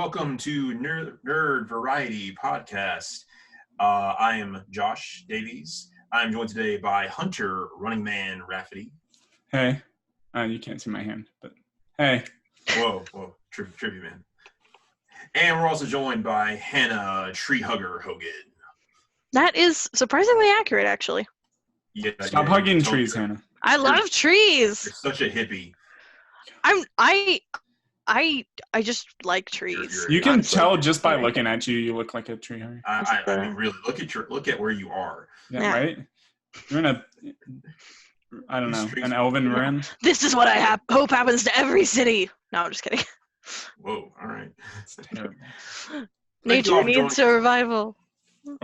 welcome to Nerd Variety Podcast. I am Josh Davies. I'm joined today by Hunter Running Man Rafferty. Hey. You can't see my hand, but hey. Whoa, tribute man. And we're also joined by Hannah Tree Hugger Hogan. That is surprisingly accurate, actually. Yeah, Stop hugging trees, Hannah. I love trees. You're such a hippie. I just like trees. You can honestly, tell just by looking at you, you look like a tree hugger. I mean, really, look at where you are. Yeah, right? You're in an elven rim. This is what I hope happens to every city. No, I'm just kidding. Whoa, all right. It's terrible. Nature needs survival.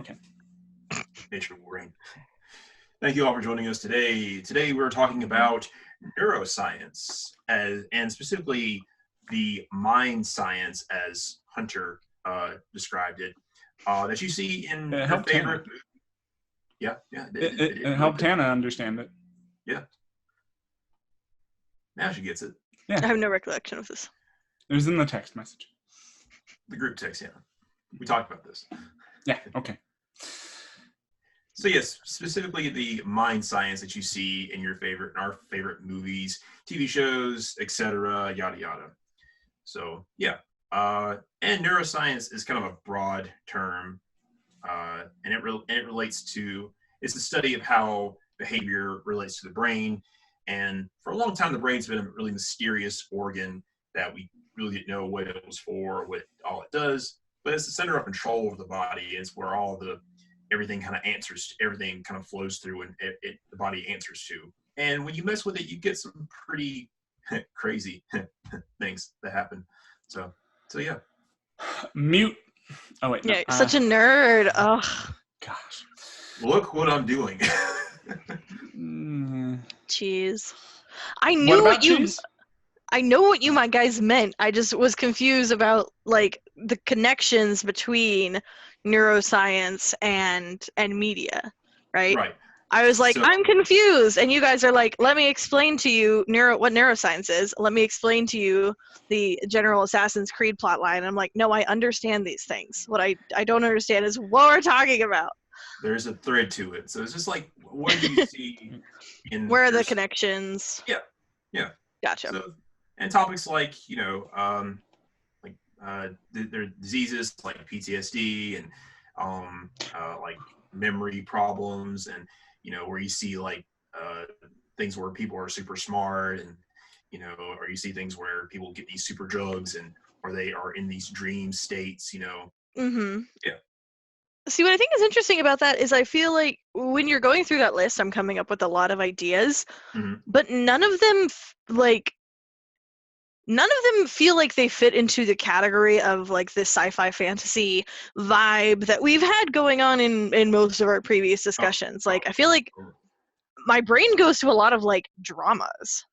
Okay. Nature will reign. Thank you all for joining us today. Today we're talking about neuroscience, and specifically the mind science, as Hunter described it, that you see in your favorite movie. Yeah. It helped Hannah understand it. Yeah. Now she gets it. Yeah. I have no recollection of this. It was in the text message. The group text, yeah. We talked about this. Yeah, okay. So yes, specifically the mind science that you see in our favorite movies, TV shows, etc., yada yada. So yeah, and neuroscience is kind of a broad term, and it relates to, it's the study of how behavior relates to the brain. And for a long time, the brain's been a really mysterious organ that we really didn't know what it was for, what all it does. But it's the center of control over the body. It's where everything kind of answers, everything kind of flows through, and the body answers to. And when you mess with it, you get some pretty crazy things that happen. So yeah. Mute. Oh wait. Yeah, such a nerd. Oh gosh. Look what I'm doing. Jeez. I know what you my guys meant. I just was confused about like the connections between neuroscience and media, right? Right. I was like, I'm confused, and you guys are like, let me explain to you what neuroscience is. Let me explain to you the General Assassin's Creed plotline. I'm like, no, I understand these things. What I don't understand is what we're talking about. There's a thread to it, so it's just like, what do you see in? Where are the connections? Yeah. Gotcha. So, and topics like, there are diseases like PTSD and like memory problems, and where you see like things where people are super smart, and or you see things where people get these super drugs, and or they are in these dream states. Mm-hmm. Yeah. See, what I think is interesting about that is I feel like when you're going through that list, I'm coming up with a lot of ideas, but none of them feel like they fit into the category of like this sci-fi fantasy vibe that we've had going on in most of our previous discussions. Like, I feel like my brain goes to a lot of like dramas.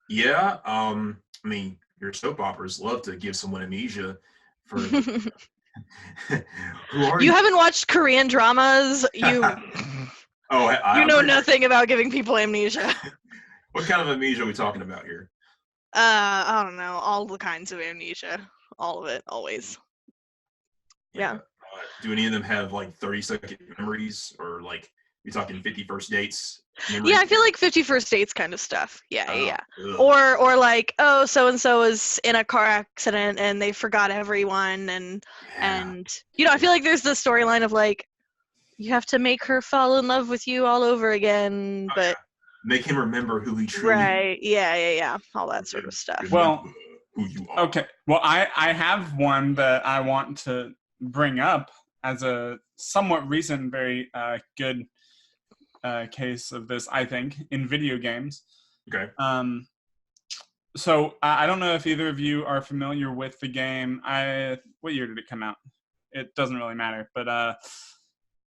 Yeah. I mean, your soap operas love to give someone amnesia for. You haven't watched Korean dramas. You know nothing about giving people amnesia. What kind of amnesia are we talking about here? I don't know. All the kinds of amnesia. All of it, always. Yeah. Do any of them have like 30-second memories, or like you're talking 50 First Dates memories? Yeah, I feel like 50 First Dates kind of stuff. Yeah. Or like, oh, so and so was in a car accident and they forgot everyone, and I feel like there's the storyline of like, you have to make her fall in love with you all over again, but make him remember who he truly is. Right. Yeah. All that sort of stuff. Well, who you are. Okay. Well, I have one that I want to bring up as a somewhat recent, very good case of this, I think, in video games. Okay. So I don't know if either of you are familiar with the game. What year did it come out? It doesn't really matter, but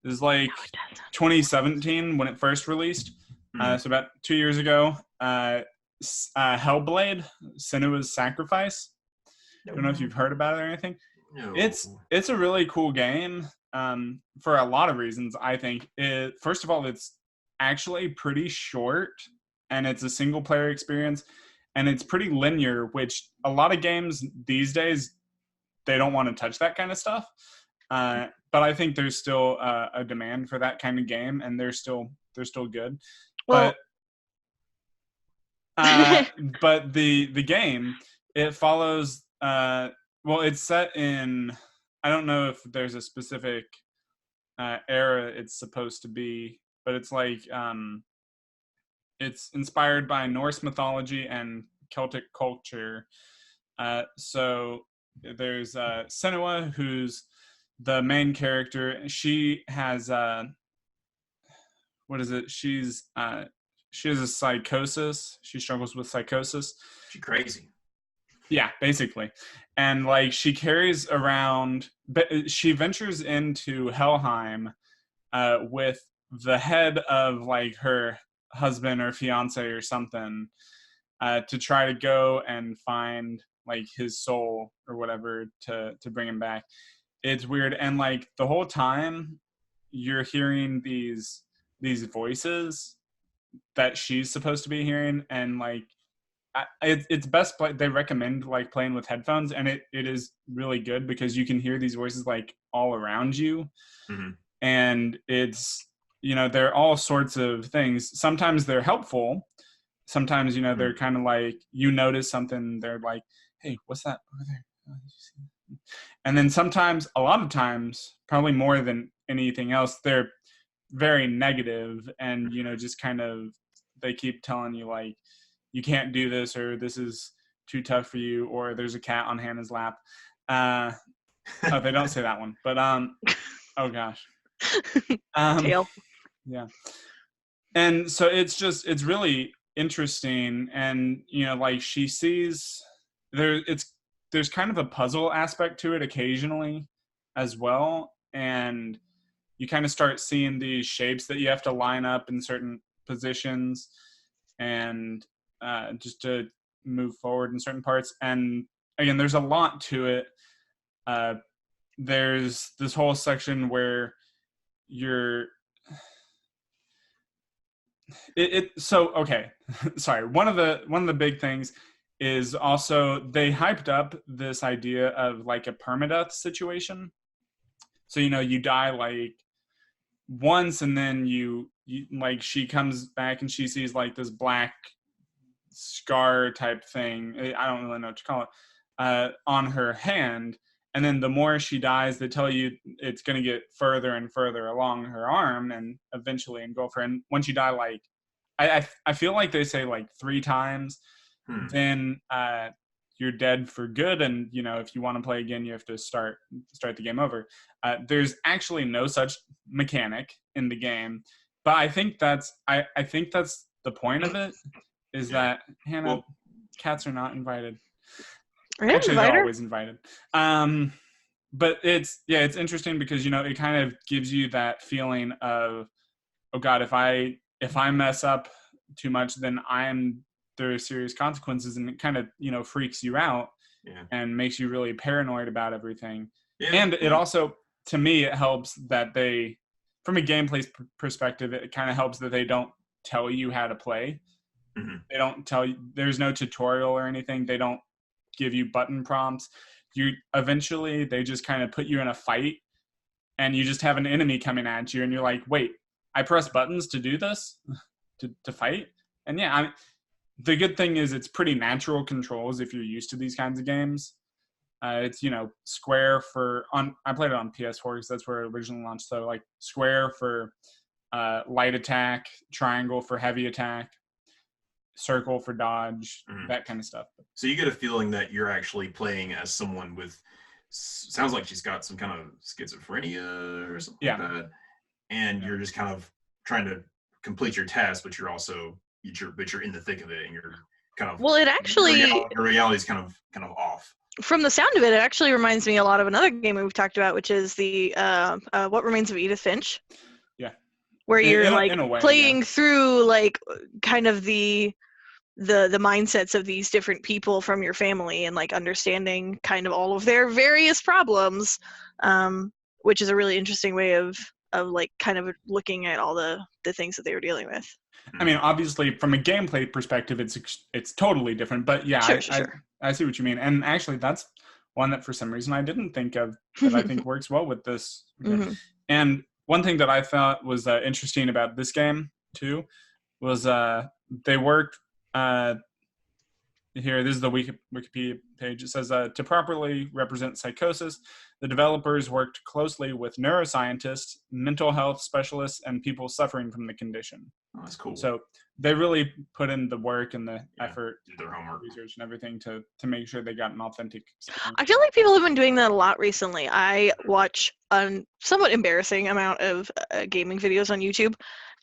it was like 2017 when it first released. So about 2 years ago, Hellblade: Senua's Sacrifice. I don't know if you've heard about it or anything. No. It's a really cool game for a lot of reasons, I think. First of all, it's actually pretty short, and it's a single-player experience, and it's pretty linear, which a lot of games these days they don't want to touch that kind of stuff. But I think there's still a demand for that kind of game, and they're still good. Well, But the game, it follows. Well, it's set in. I don't know if there's a specific era it's supposed to be, but it's like it's inspired by Norse mythology and Celtic culture. So there's Senua, who's the main character. She has what is it? She has a psychosis. She struggles with psychosis. She's crazy. Yeah, basically. And like she carries around, she ventures into Helheim with the head of like her husband or fiance or something to try to go and find like his soul or whatever to bring him back. It's weird. And like the whole time you're hearing these voices that she's supposed to be hearing, and like it's best they recommend like playing with headphones, and it is really good because you can hear these voices like all around you. Mm-hmm. And it's, you know, they're all sorts of things. Sometimes they're helpful, sometimes, you know, they're kind of like, you notice something, they're like, hey, what's that over there? Oh, did you see that? And then sometimes, a lot of times, probably more than anything else, they're very negative, and you know, just kind of, they keep telling you like, you can't do this, or this is too tough for you, or there's a cat on Hannah's lap. Oh, they don't say that one, but oh gosh. Tail. Yeah. And so it's really interesting, and you know, like she sees there's kind of a puzzle aspect to it occasionally as well, and you kind of start seeing these shapes that you have to line up in certain positions, and just to move forward in certain parts. And again, there's a lot to it. There's this whole section where you're so okay. Sorry, one of the big things is also they hyped up this idea of like a permadeath situation. So, you know, you die like once, and then you like, she comes back and she sees like this black scar type thing, I don't really know what to call it, on her hand. And then the more she dies, they tell you it's going to get further and further along her arm and eventually engulf her. And once you die, like I feel like they say like 3 times, then you're dead for good. And you know, if you want to play again, you have to start the game over. There's actually no such mechanic in the game, but I think that's the point of it, is that Hannah, cats are not invited. Actually, they're always invited. But it's interesting because, you know, it kind of gives you that feeling of, oh God, if I mess up too much, then there are serious consequences, and it kind of, you know, freaks you out and makes you really paranoid about everything. And it also, to me, it helps that they, from a gameplay perspective, it kind of helps that they don't tell you how to play. Mm-hmm. They don't tell you, there's no tutorial or anything. They don't give you button prompts. Eventually they just kind of put you in a fight, and you just have an enemy coming at you, and you're like, wait, I press buttons to do this, to fight? And the good thing is it's pretty natural controls if you're used to these kinds of games. It's, you know, square I played it on PS4 because that's where it originally launched. So like square for light attack, triangle for heavy attack, circle for dodge, that kind of stuff. So you get a feeling that you're actually playing as someone with, sounds like she's got some kind of schizophrenia or something like that, and you're just kind of trying to complete your task, but you're also you're in the thick of it, and you're kind of, well, it actually, your reality is kind of off. From the sound of it, it actually reminds me a lot of another game we've talked about, which is the What Remains of Edith Finch. Yeah. Where you're playing through like kind of the mindsets of these different people from your family, and like understanding kind of all of their various problems, which is a really interesting way of like kind of looking at all the things that they were dealing with. I mean, obviously from a gameplay perspective, it's totally different, but yeah, sure. I see what you mean. And actually that's one that for some reason I didn't think of that I think works well with this. Mhm. And one thing that I thought was interesting about this game too was they worked here. This is the Wikipedia page. It says to properly represent psychosis, the developers worked closely with neuroscientists, mental health specialists, and people suffering from the condition. Oh, that's cool. So they really put in the work and the effort, did their homework, research, and everything to make sure they got an authentic experience. I feel like people have been doing that a lot recently. I watch a somewhat embarrassing amount of gaming videos on YouTube,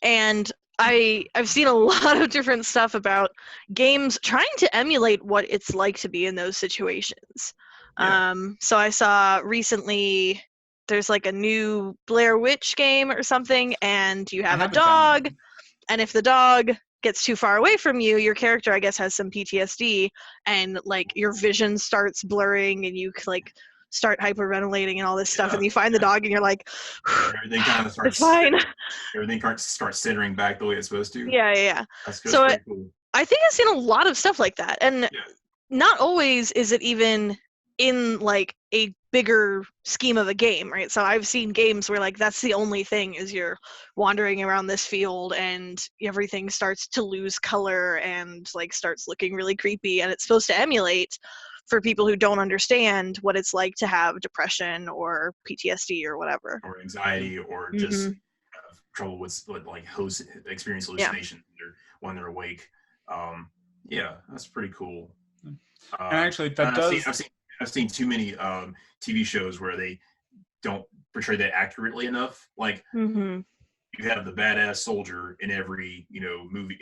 and I've seen a lot of different stuff about games trying to emulate what it's like to be in those situations. Yeah. So I saw recently there's like a new Blair Witch game or something, and you have a dog, and if the dog gets too far away from you, your character, I guess, has some PTSD, and like your vision starts blurring, and you like start hyperventilating and all this stuff, and you find the dog, and you're like, everything kind of starts. It's fine. Everything starts centering back the way it's supposed to. Yeah. That's So pretty cool. I think I've seen a lot of stuff like that, and not always is it even in like a bigger scheme of a game, right? So I've seen games where like that's the only thing is you're wandering around this field and everything starts to lose color and like starts looking really creepy, and it's supposed to emulate for people who don't understand what it's like to have depression or PTSD or whatever, or anxiety, or just have trouble with like experience hallucination when they're awake. That's pretty cool. And actually, that does. I've seen too many TV shows where they don't portray that accurately enough. Like you have the badass soldier in every movie,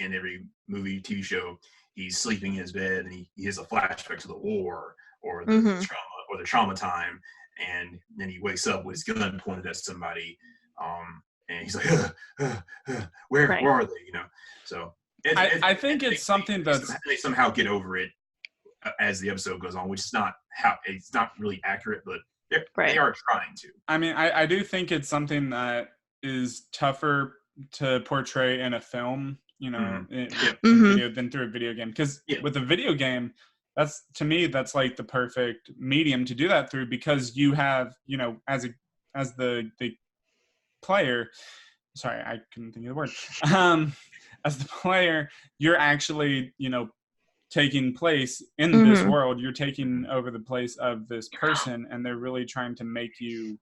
TV show. He's sleeping in his bed and he has a flashback to the war or the trauma time, and then he wakes up with his gun pointed at somebody, and he's like, where are they? So I think it's something that they somehow get over it as the episode goes on, which is it's not really accurate, but they are trying to. I mean, I do think it's something that is tougher to portray in a film, in video than through a video game. Because with a video game, that's like the perfect medium to do that through, because you have, as the player, sorry, I couldn't think of the word. As the player, you're actually, taking place in this world. You're taking over the place of this person, and they're really trying to make you.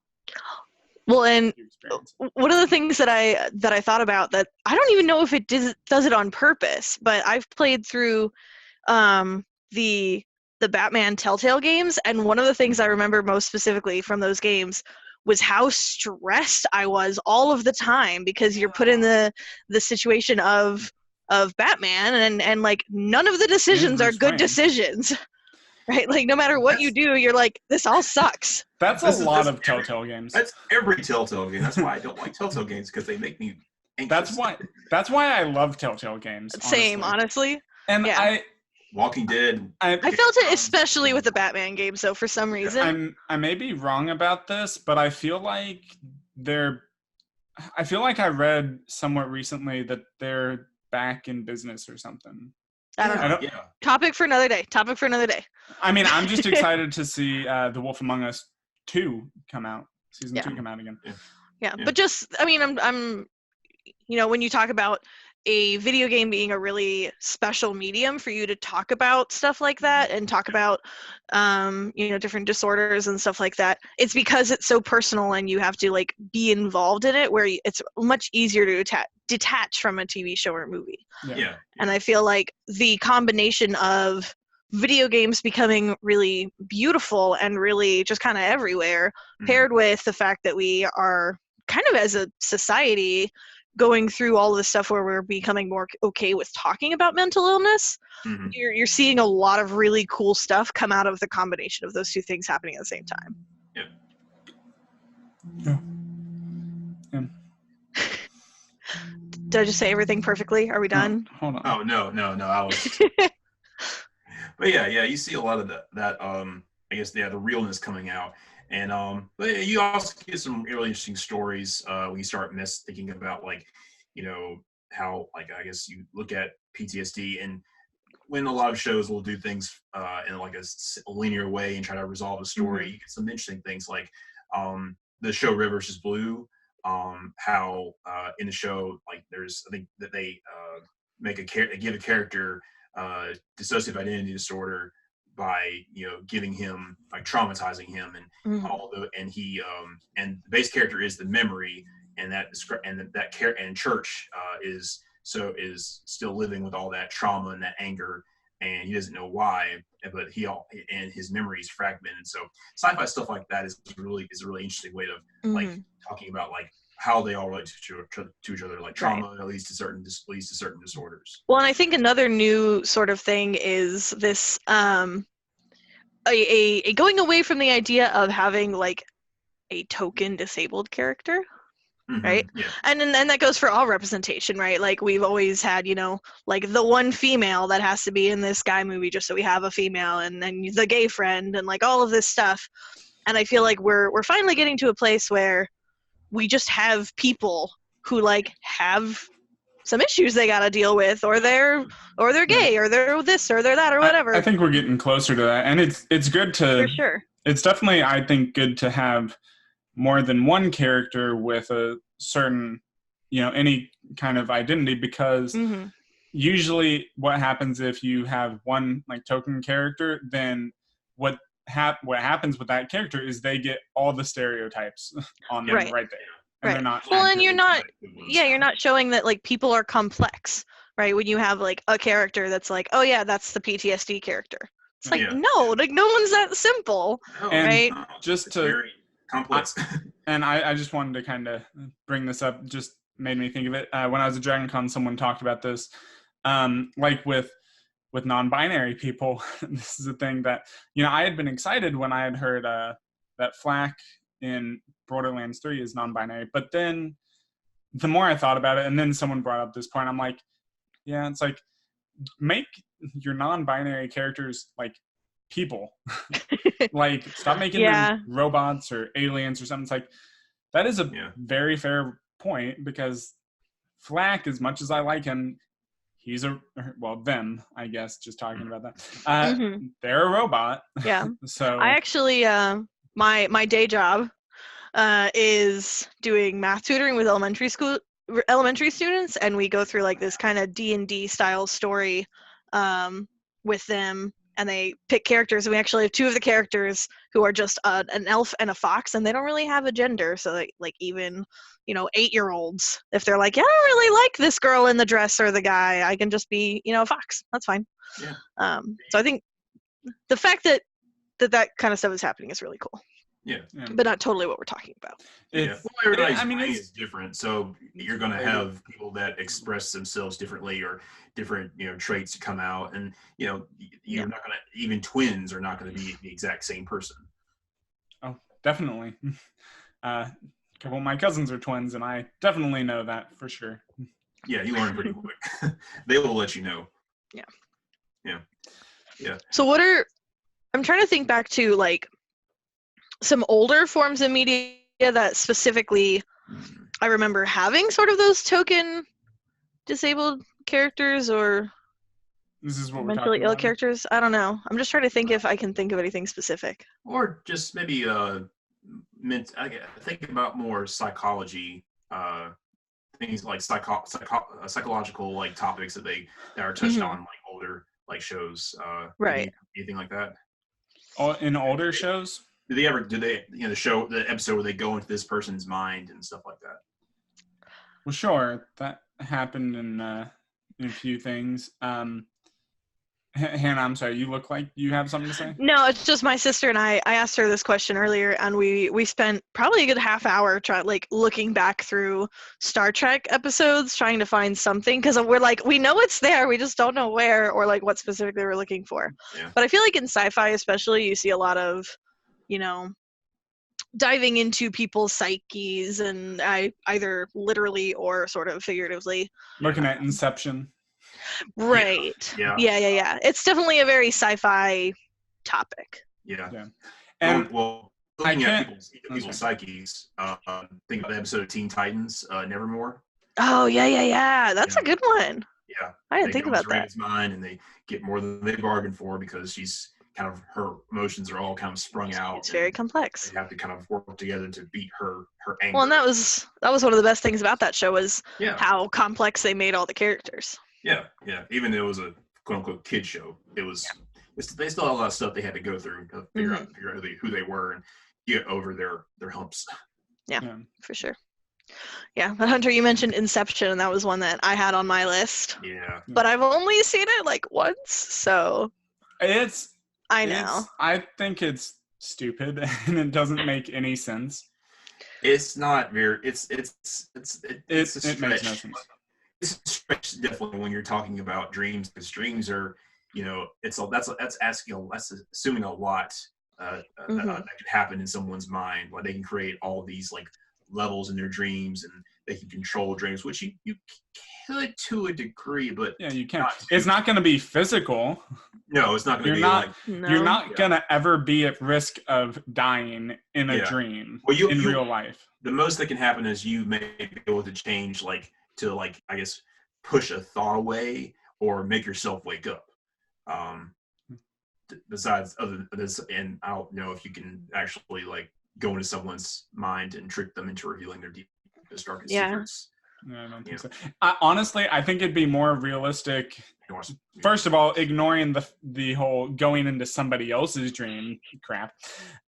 Well, and one of the things that I thought about that I don't even know if it does it on purpose, but I've played through the Batman Telltale games, and one of the things I remember most specifically from those games was how stressed I was all of the time, because you're put in the situation of Batman, and like none of the decisions are good decisions. Right? Like no matter what you do, you're like, this all sucks. That's a lot of Telltale games. That's every Telltale game. That's why I don't like Telltale games, because they make me anxious. That's why I love Telltale games. Same, honestly. And Walking Dead. I felt it especially with the Batman games, though, for some reason. I may be wrong about this, but I feel like I read somewhat recently that they're back in business or something. I don't know. Topic for another day. I mean, I'm just excited to see The Wolf Among Us 2 come out. Season 2 come out again. Yeah, but just, I mean, I'm when you talk about a video game being a really special medium for you to talk about stuff like that and talk about, different disorders and stuff like that, it's because it's so personal and you have to like be involved in it, where it's much easier to detach from a TV show or a movie. Yeah. And I feel like the combination of video games becoming really beautiful and really just kind of everywhere, paired with the fact that we are kind of as a society going through all this stuff where we're becoming more okay with talking about mental illness, you're seeing a lot of really cool stuff come out of the combination of those two things happening at the same time. Yeah. Did I just say everything perfectly? Are we done? Hold on. Oh, no. I was. But yeah, you see a lot of that. I guess the realness coming out, and but you also get some really interesting stories when you start thinking about like, how, like, I guess you look at PTSD, and when a lot of shows will do things in like a linear way and try to resolve a story, you get some interesting things like the show Red vs. Blue. How in the show, like I think that they give a character dissociative identity disorder by giving him, like, traumatizing him, and and the base character is the memory, and and Church is still living with all that trauma and that anger, and he doesn't know why, but and his memory is fragmented. So sci-fi stuff like that is a really interesting way of like talking about like how they all relate to each other, like trauma leads to certain disorders. Well, and I think another new sort of thing is this a going away from the idea of having like a token disabled character. Right? Yeah. And then that goes for all representation, right? Like we've always had, like the one female that has to be in this guy movie just so we have a female, and then the gay friend, and like all of this stuff. And I feel like we're finally getting to a place where we just have people who like have some issues they got to deal with, or they're gay, or they're this, or they're that, or whatever. I think we're getting closer to that, and it's good to. For sure. It's definitely, I think, good to have more than one character with a certain, any kind of identity, because usually what happens if you have one like token character, then what happens with that character is they get all the stereotypes on them right there. And they're not. Well, and you're not showing that like people are complex, right? When you have like a character that's like, oh yeah, that's the PTSD character. It's like, no, like no one's that simple, right? Just to very complex. I just wanted to kind of bring this up. Just made me think of it. When I was at Dragon Con, someone talked about this. Like with non-binary people, this is a thing that I had been excited when I had heard that Flack in Borderlands 3 is non-binary. But then the more I thought about it, and then someone brought up this point, I'm like, yeah, it's like, make your non-binary characters like people. Like, stop making them robots or aliens or something. It's like, that is a very fair point, because Flack, as much as I like him, he's them, I guess, just talking about that. They're a robot. Yeah. So I actually, my day job is doing math tutoring with elementary students, and we go through like this kind of D&D style story with them, and they pick characters, and we actually have two of the characters who are just an elf and a fox, and they don't really have a gender. So like even 8-year-olds, if they're like, yeah, I don't really like this girl in the dress or the guy, I can just be a fox. That's fine. Yeah. So I think the fact that kind of stuff is happening is really cool. Yeah. But not totally what we're talking about. Well, everybody's brain is different, so you're going to have people that express themselves differently, or different traits come out, and you're not going to, even twins are not going to be the exact same person. Oh, definitely. A couple of my cousins are twins, and I definitely know that for sure. Yeah, you learn pretty quick. They will let you know. Yeah. So I'm trying to think back to like some older forms of media that specifically I remember having sort of those token disabled characters, or this is what mentally ill characters. I don't know. I'm just trying to think if I can think of anything specific. Or just maybe I think about more psychology, things like psychological like topics that are touched on, like older like shows. Right. Anything like that? In older shows? Do they the episode where they go into this person's mind and stuff like that? Well, sure, that happened in a few things. Hannah, I'm sorry, you look like you have something to say? No, it's just my sister and I asked her this question earlier, and we spent probably a good half hour looking back through Star Trek episodes, trying to find something, because we're like, we know it's there, we just don't know where, or like what specifically we're looking for. Yeah. But I feel like in sci-fi especially, you see a lot of diving into people's psyches, and either literally or sort of figuratively. Looking at Inception. Right. Yeah. It's definitely a very sci-fi topic. Yeah. And looking at people's psyches, think about the episode of Teen Titans, Nevermore. Oh, yeah. That's a good one. Yeah. I didn't they think go into about that. Raven's mind and they get more than they bargained for because she's kind of, her emotions are all kind of sprung out. It's very complex. They have to kind of work together to beat her anger. Well, and that was one of the best things about that show was Yeah. how complex they made all the characters. Yeah. Even though it was a quote unquote kid show, it was they still had a lot of stuff they had to go through to figure out who they were and get over their humps. Yeah, for sure. Yeah, but Hunter, you mentioned Inception, and that was one that I had on my list. Yeah. But I've only seen it like once, so I think it's stupid and it doesn't make any sense. It's not very. It's a stretch. It makes no sense. It's a stretch definitely when you're talking about dreams, because dreams are, that's asking, that's assuming a lot that can happen in someone's mind. Like they can create all these like levels in their dreams, and they can control dreams, which you could to a degree, but yeah, you can. It's not going to be physical. No, it's not going to be You're not going to ever be at risk of dying in a dream in real life. The most that can happen is you may be able to change, I guess, push a thought away or make yourself wake up. Besides other than this, and I don't know if you can actually like go into someone's mind and trick them into revealing their deepest, darkest secrets. No, I don't think so. Honestly, I think it'd be more realistic. First of all, ignoring the whole going into somebody else's dream crap.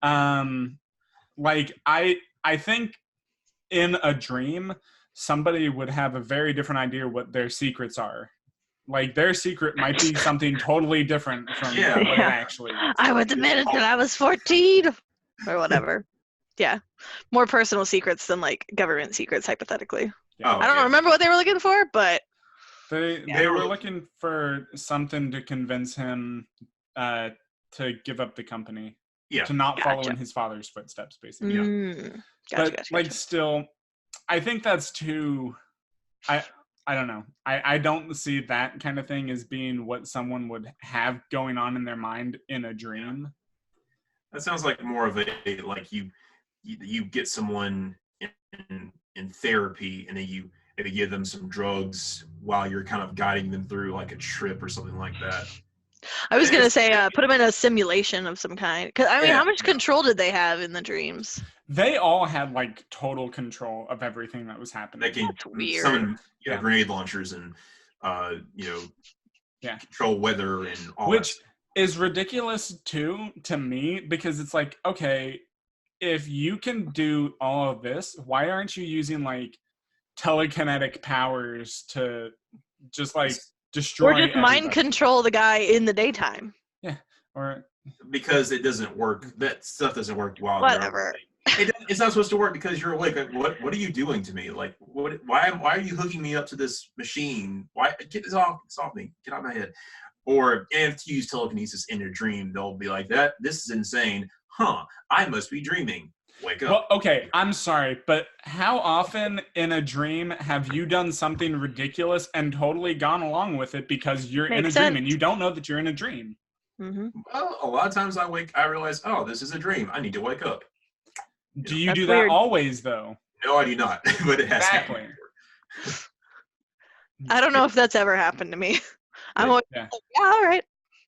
I think in a dream, somebody would have a very different idea what their secrets are. Like their secret might be something totally different from what it actually is. I was admitted that I was 14 or whatever. Yeah, more personal secrets than like government secrets, hypothetically. Yeah. I don't remember what they were looking for, but they were looking for something to convince him to give up the company, to not follow in his father's footsteps, basically. But still, I think that's too. I don't know. I don't see that kind of thing as being what someone would have going on in their mind in a dream. That sounds like more of a like you get someone in therapy, and then you maybe give them some drugs while you're kind of guiding them through like a trip or something like that. I was gonna say put them in a simulation of some kind. Cause I mean, how much control did they have in the dreams? They all had like total control of everything that was happening. They can summon grenade launchers and control weather and all that. Which is ridiculous too to me, because it's like, okay, if you can do all of this, why aren't you using like telekinetic powers to just like destroy or just mind control the guy in the daytime? Yeah, or because it doesn't work. That stuff doesn't work while whatever. It's not supposed to work because you're awake. Like, what are you doing to me? Like, why are you hooking me up to this machine? Why, get this off me, get out of my head. Or if you use telekinesis in your dream, they'll be like, this is insane. I must be dreaming. Wake up. Well, okay, I'm sorry, but how often in a dream have you done something ridiculous and totally gone along with it because you're in a dream and you don't know that you're in a dream? Mm-hmm. Well, a lot of times I realize, this is a dream. I need to wake up. Do you do that always, though? No, I do not. But it has happened. I don't know if that's ever happened to me. I'm always like, all right.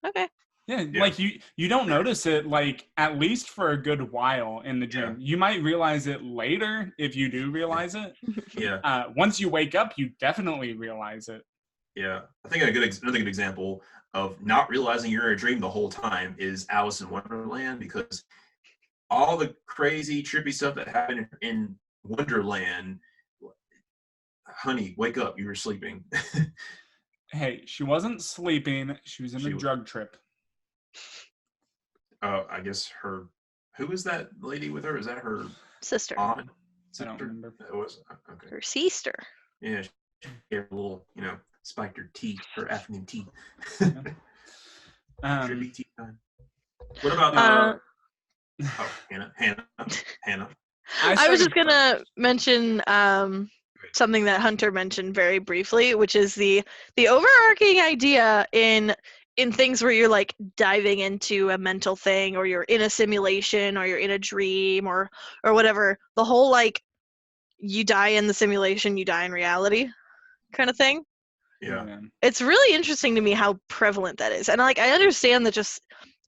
Okay. Yeah, like you don't notice it like at least for a good while in the dream. You might realize it later if you do realize it. Yeah. Once you wake up, you definitely realize it. Yeah. I think another good example of not realizing you're in a dream the whole time is Alice in Wonderland, because all the crazy, trippy stuff that happened in Wonderland, honey, wake up, you were sleeping. Hey, she wasn't sleeping. She was in a drug trip. I guess who is that lady with her? Is that her sister? Aunt? I don't remember. It was, okay. Her sister. Yeah, she gave her a little, spiked her teeth, her afternoon teeth. Trippy tea time. What about Hannah. I was just gonna mention something that Hunter mentioned very briefly, which is the overarching idea in things where you're like diving into a mental thing, or you're in a simulation, or you're in a dream, or whatever. The whole like you die in the simulation, you die in reality kind of thing. Yeah. Man. It's really interesting to me how prevalent that is. And like I understand that just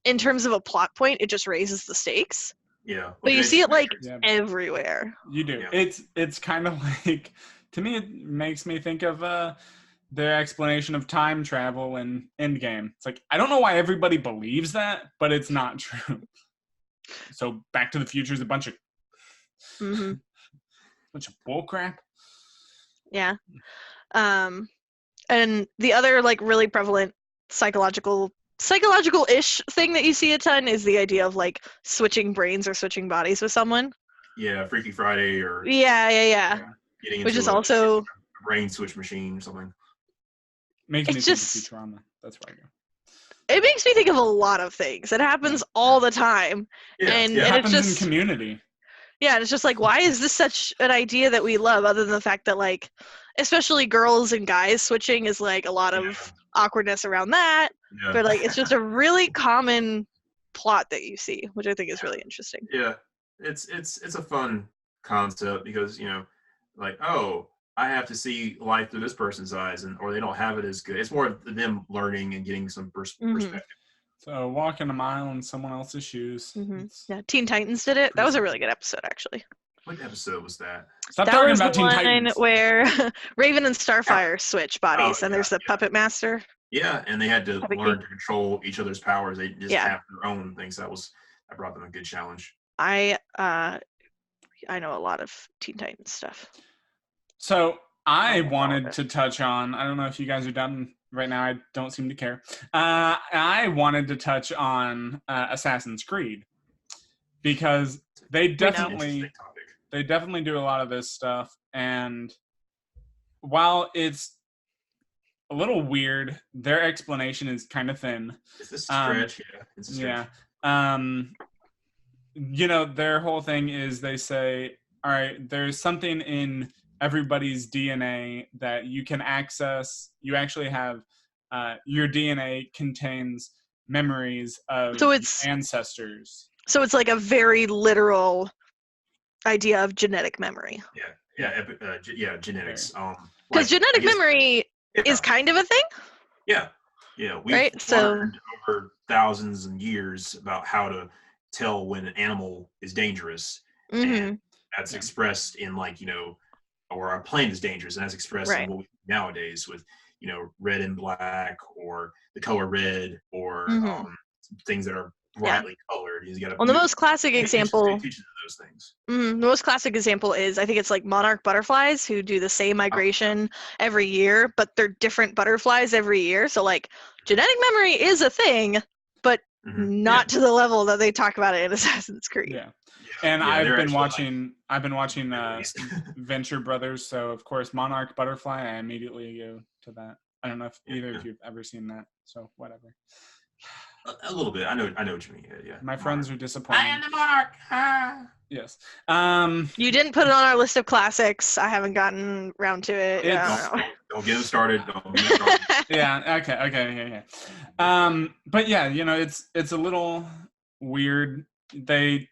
in terms of a plot point, it just raises the stakes. Yeah. But you see it like Yeah. everywhere. You do. Yeah. It's kind of like, to me, it makes me think of their explanation of time travel in Endgame. It's like, I don't know why everybody believes that, but it's not true. So Back to the Future is a bunch of Hmm. bullcrap. Yeah. And the other like really prevalent psychological-ish thing that you see a ton is the idea of like switching brains or switching bodies with someone. Yeah, Freaky Friday or Yeah. getting Which into is a also brain switch machine or something. Makes me It's think just- of Futurama. That's why I go. it makes me think of a lot of things. It happens all the time. Yeah. And It yeah. it's happens in just Community. yeah, and it's just like, why is this such an idea that we love, other than the fact that like, especially girls and guys switching is like a lot of awkwardness around that. Yeah. But like, it's just a really common plot that you see, which I think is really interesting. Yeah. It's a fun concept because, like, oh, I have to see life through this person's eyes, or they don't have it as good. It's more of them learning and getting some perspective. So walking a mile in someone else's shoes. Yeah, Teen Titans did it. That was a really good episode, actually. What episode was that? Stop That talking was about the Teen one Titans. where Raven and Starfire switch bodies, and yeah, there's the Puppet Master. Yeah, and they had to Puppet learn King. to control each other's powers. They just Yeah. have their own things. That brought them a good challenge. I know a lot of Teen Titans stuff. So I Oh, wanted okay. to touch on, I don't know if you guys are done right now. I don't seem to care. I wanted to touch on Assassin's Creed because they definitely do a lot of this stuff. And while it's a little weird, their explanation is kind of thin. It's a stretch, It's a stretch. Their whole thing is they say, all right, there's something in everybody's DNA that you can access. You actually have your DNA contains memories of ancestors. So it's like a very literal idea of genetic memory. Genetics. Because genetic memory is kind of a thing. Yeah. We've learned over thousands and years about how to tell when an animal is dangerous, and that's expressed in or a plant is dangerous, and that's expressed in what we do nowadays with red and black, or the color red, or things that are brightly colored. The most classic example. Pay attention to those things. The most classic example is, I think it's like monarch butterflies who do the same migration every year, but they're different butterflies every year. So like genetic memory is a thing, but not to the level that they talk about it in Assassin's Creed. Yeah. And I've been watching Venture Brothers, so of course Monarch Butterfly, I immediately go to that. I don't know if either of you've ever seen that, so whatever. A little bit. I know what you mean. Yeah. My friends are disappointed. I am the monarch. Yes. You didn't put it on our list of classics. I haven't gotten around to it. Don't get it started. Yeah. Okay. Yeah. But yeah, it's a little weird. They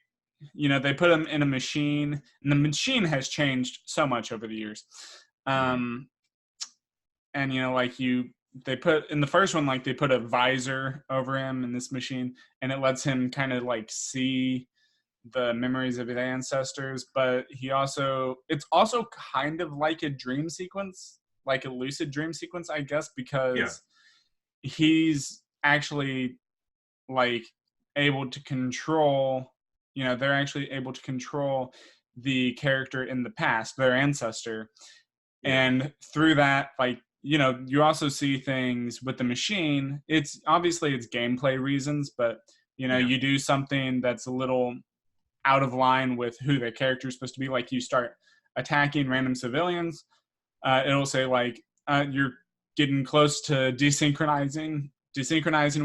put them in a machine, and the machine has changed so much over the years. And they put in the first one, like they put a visor over him in this machine, and it lets him kind of like see the memories of his ancestors. But it's also kind of like a dream sequence, like a lucid dream sequence, I guess, because he's actually like able to control, they're actually able to control the character in the past, their ancestor. And through that, like, you also see things with the machine. It's gameplay reasons, but you do something that's a little out of line with who the character is supposed to be. Like you start attacking random civilians, it'll say like you're getting close to desynchronizing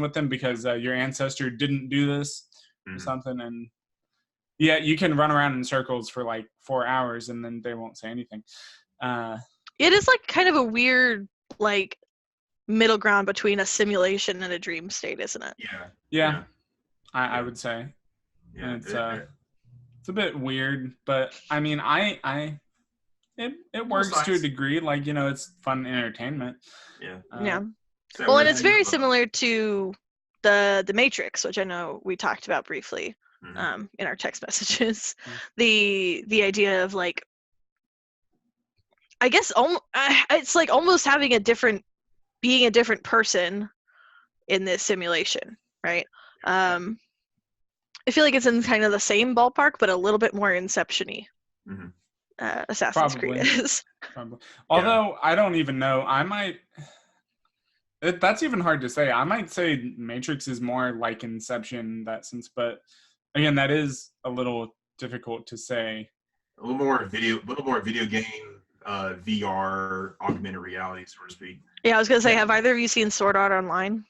with them because your ancestor didn't do this or something. And you can run around in circles for like 4 hours and then they won't say anything. It is like kind of a weird like middle ground between a simulation and a dream state, isn't it? Yeah. I would say. Yeah, it's a bit weird, but I mean, I it works to a degree. Like, it's fun entertainment. Yeah. Yeah. So Well, we're and it's thinking very of, similar to the Matrix, which I know we talked about briefly mhm. in our text messages. Mm. The idea of like, I guess it's like almost having being a different person in this simulation, right? I feel like it's in kind of the same ballpark, but a little bit more Inception-y. Mhm. Assassin's Creed Probably. is. Probably. Although I don't even know. I might. That's even hard to say. I might say Matrix is more like Inception in that sense, but again, that is a little difficult to say. A little more video game, VR, augmented reality, so to speak. Yeah, I was gonna say, Yeah. have either of you seen Sword Art Online?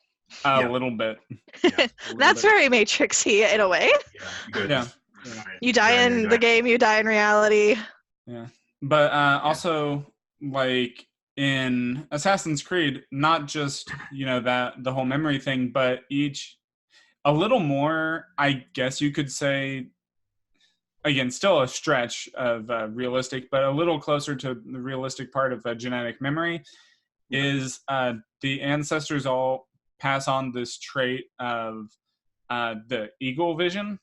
A Yeah. little bit. Yeah. That's very Matrix-y in a way. Yeah. Because Yeah. You die in the game, you die in reality. Yeah. But also, like in Assassin's Creed, not just, that the whole memory thing, but a little more, I guess you could say, again, still a stretch of realistic, but a little closer to the realistic part of genetic memory is the ancestors all pass on this trait of the eagle vision.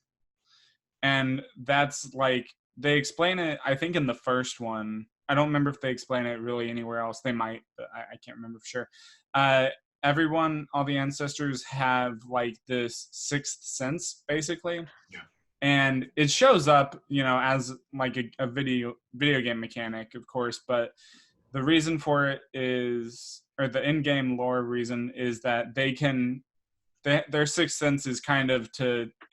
And that's like, they explain it, I think, in the first one. I don't remember if they explain it really anywhere else. They might, but I can't remember for sure. All the ancestors have like this sixth sense, basically. Yeah. And it shows up, as like a video game mechanic, of course. But the reason for it is, or the in-game lore reason is that their sixth sense is kind of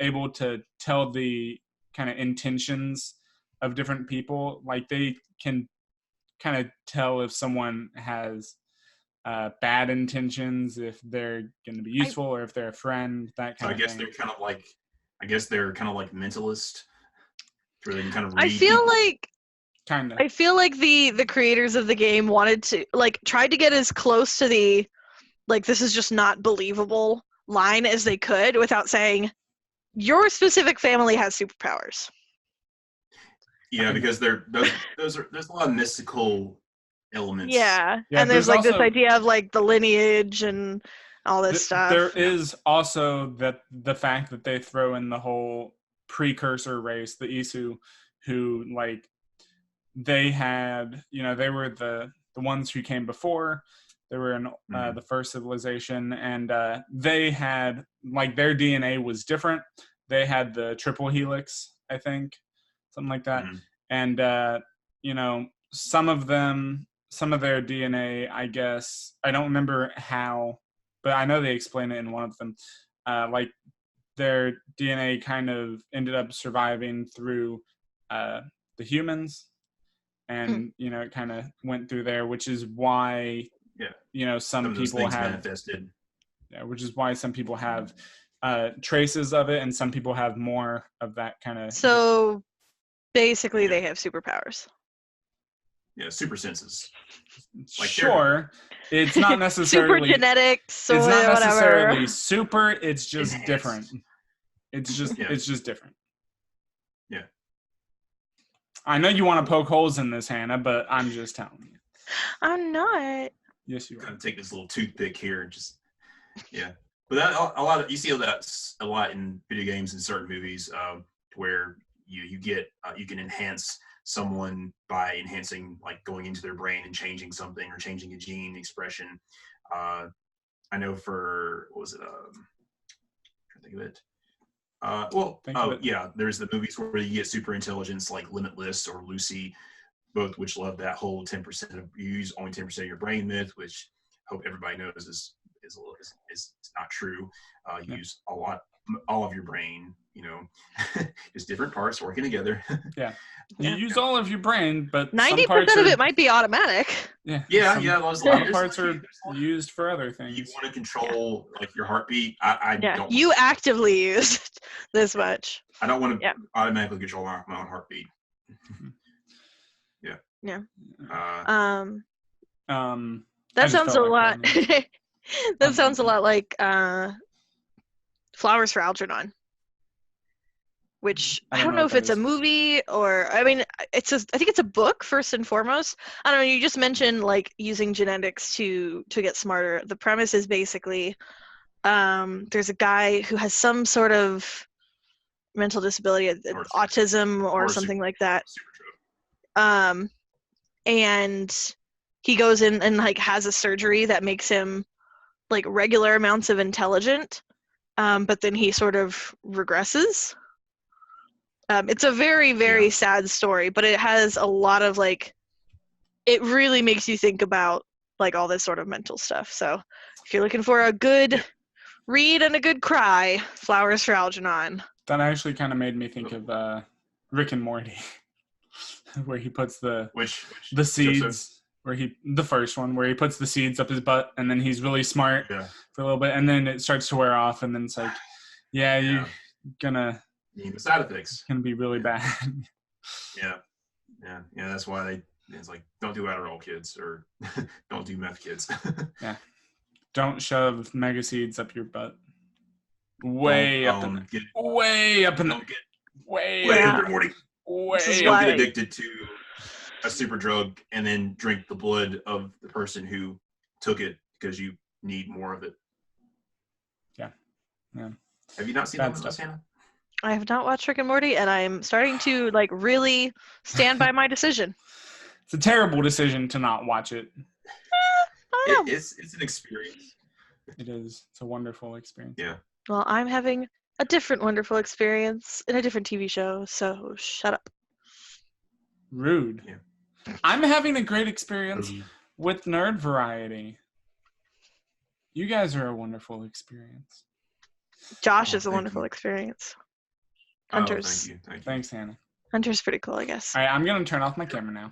able to tell the kind of intentions of different people. Like they can kind of tell if someone has bad intentions, if they're going to be useful, or if they're a friend. That kind of thing. they're kind of like, mentalist. Where they can kind of read I feel like the creators of the game wanted to tried to get as close to the this is just not believable line as they could without saying your specific family has superpowers. Yeah, because there's a lot of mystical elements. Yeah, and there's this idea of the lineage and all this stuff. There is also the fact that they throw in the whole precursor race, the Isu, who they had, they were the ones who came before. They were in the first civilization, and they had their DNA was different. They had the triple helix, I think, something like that. And some of their DNA, I guess, I don't remember how, but I know they explain it in one of them. Their DNA kind of ended up surviving through the humans, and it kind of went through there, which is why some people have manifested. Yeah, which is why some people have traces of it, and some people have more of that kind of. So basically, they have superpowers. Yeah, super senses. Sure, it's not necessarily super genetics. It's not necessarily whatever. Super. It's just Enhanced. Different. It's just different. Yeah. I know you want to poke holes in this, Hannah, but I'm just telling you. I'm not. Yes, you are. Kind of take this little toothpick here and just, yeah. But that you see that a lot in video games and certain movies, where you can enhance someone by enhancing, going into their brain and changing something or changing a gene expression. I know for, what was it? I'm trying to think of it. Yeah, there's the movies where you get super intelligence like Limitless or Lucy, both which love that whole 10% of you use only 10% of your brain myth, which I hope everybody knows is not true. You use all of your brain, just different parts working together. Yeah. You use all of your brain, but 90% of it might be automatic. Yeah. Some parts are used for other things. You want to control your heartbeat. I don't. You actively use this much. I don't want to automatically control my own heartbeat. Yeah. That sounds a lot. That sounds a lot like Flowers for Algernon. which I I don't know know what if it's that a is. movie or I mean I think it's a book first and foremost. I don't know, you just mentioned like using genetics to get smarter. The premise is basically there's a guy who has some sort of mental disability, Or autism or or something like that. super true. Um and he goes in and like has a surgery that makes him like regular amounts of intelligent, but then he sort of regresses. It's a very, very Yeah. sad story, but it has a lot of like, it really makes you think about like all this sort of mental stuff. So if you're looking for a good Yeah. read and a good cry, Flowers for Algernon. That actually kind of made me think of Rick and Morty, where he puts the Which seeds, the first one, where he puts the seeds up his butt, and then he's really smart Yeah. for a little bit, and then it starts to wear off, and then it's like, yeah, you're gonna The side effects. be really bad. Yeah. That's why it's like don't do Adderall, kids, or don't do meth, kids. Yeah, don't shove mega seeds up your butt. Way up in the way up in the way Yeah. This is Don't why get addicted to a super drug and then drink the blood of the person who took it because you need more of it. Yeah. Have you not seen Bad that one, stuff. Hannah? I have not watched Rick and Morty, and I'm starting to like really stand by my decision. It's a terrible decision to not watch it. I don't know. It's an experience. It is. It's a wonderful experience. Yeah. Well, I'm having a different wonderful experience in a different TV show, so shut up. Rude. Yeah. I'm having a great experience with Nerd Variety. You guys are a wonderful experience. Josh is a thank wonderful you. experit. Oh, Hunter's thank you. Thanks, Hannah. Hunter's pretty cool, I guess. All right, I'm going to turn off my camera now.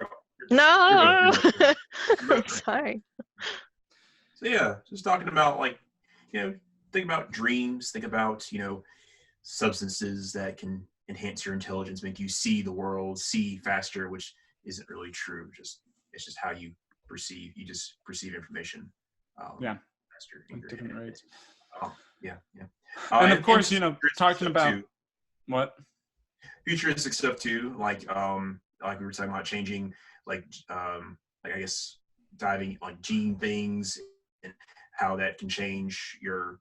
No, You're good. I'm sorry. So yeah, just talking about like, think about dreams, think about, substances that can enhance your intelligence, make you see the world, see faster, which isn't really true. It's just how you perceive. You just perceive information. Faster in your Different head. rates. Yeah. And of course, talking futuristic about too. What? Futuristic stuff too, like we were talking about changing, like I guess diving like gene things and how that can change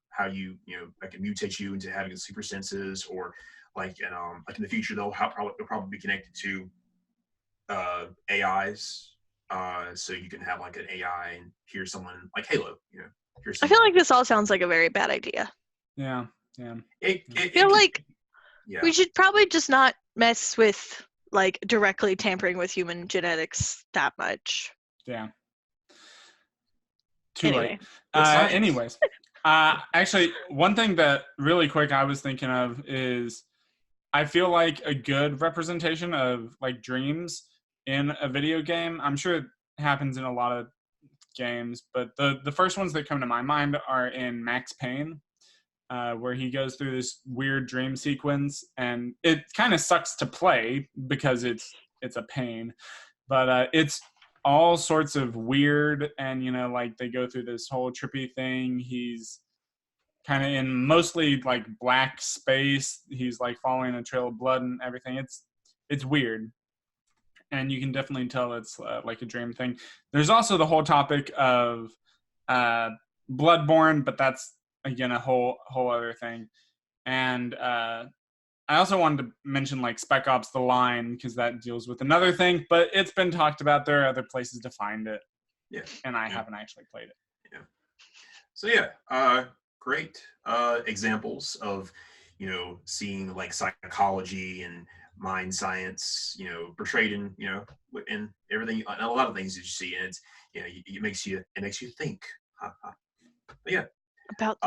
how you that can mutate you into having super senses, or like in the future they'll probably be connected to AIs, so you can have like an AI and hear someone like Halo, I feel like this all sounds like a very bad idea. Yeah. I feel like yeah. we should probably just not mess with like directly tampering with human genetics that much. Yeah. Too Anyway. late. Anyways, actually, one thing that really quick I was thinking of is I feel like a good representation of like dreams in a video game. I'm sure it happens in a lot of games, but the first ones that come to my mind are in Max Payne, where he goes through this weird dream sequence, and it kind of sucks to play because it's a pain, but it's all sorts of weird, and like they go through this whole trippy thing. He's kind of in mostly like black space. He's like following a trail of blood and everything. It's weird, and you can definitely tell it's like a dream thing. There's also the whole topic of Bloodborne, but that's again a whole other thing. And I also wanted to mention like Spec Ops: The Line, because that deals with another thing, but it's been talked about. There are other places to find it. Yeah. And I haven't actually played it. Yeah. So great examples of seeing like psychology and mind science portrayed in in everything, a lot of things that you see, and it's it makes you think. But yeah, About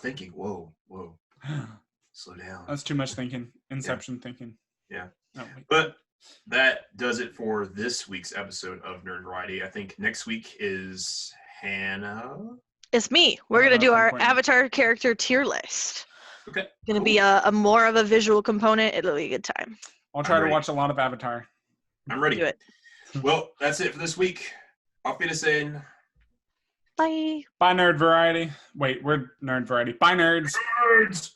thinking. Whoa. Slow down. That's too much thinking. Inception thinking. Yeah. Oh, but that does it for this week's episode of Nerd Variety. I think next week is Hannah. It's me. We're going to do our avatar character tier list. Okay. It's going to be a more of a visual component. It'll be a good time. I'll try to watch a lot of Avatar. I'm ready. Do it. Well, that's it for this week. Auf Wiedersehen. Bye. Bye, Nerd Variety. Wait, we're Nerd Variety. Bye, nerds. Nerds.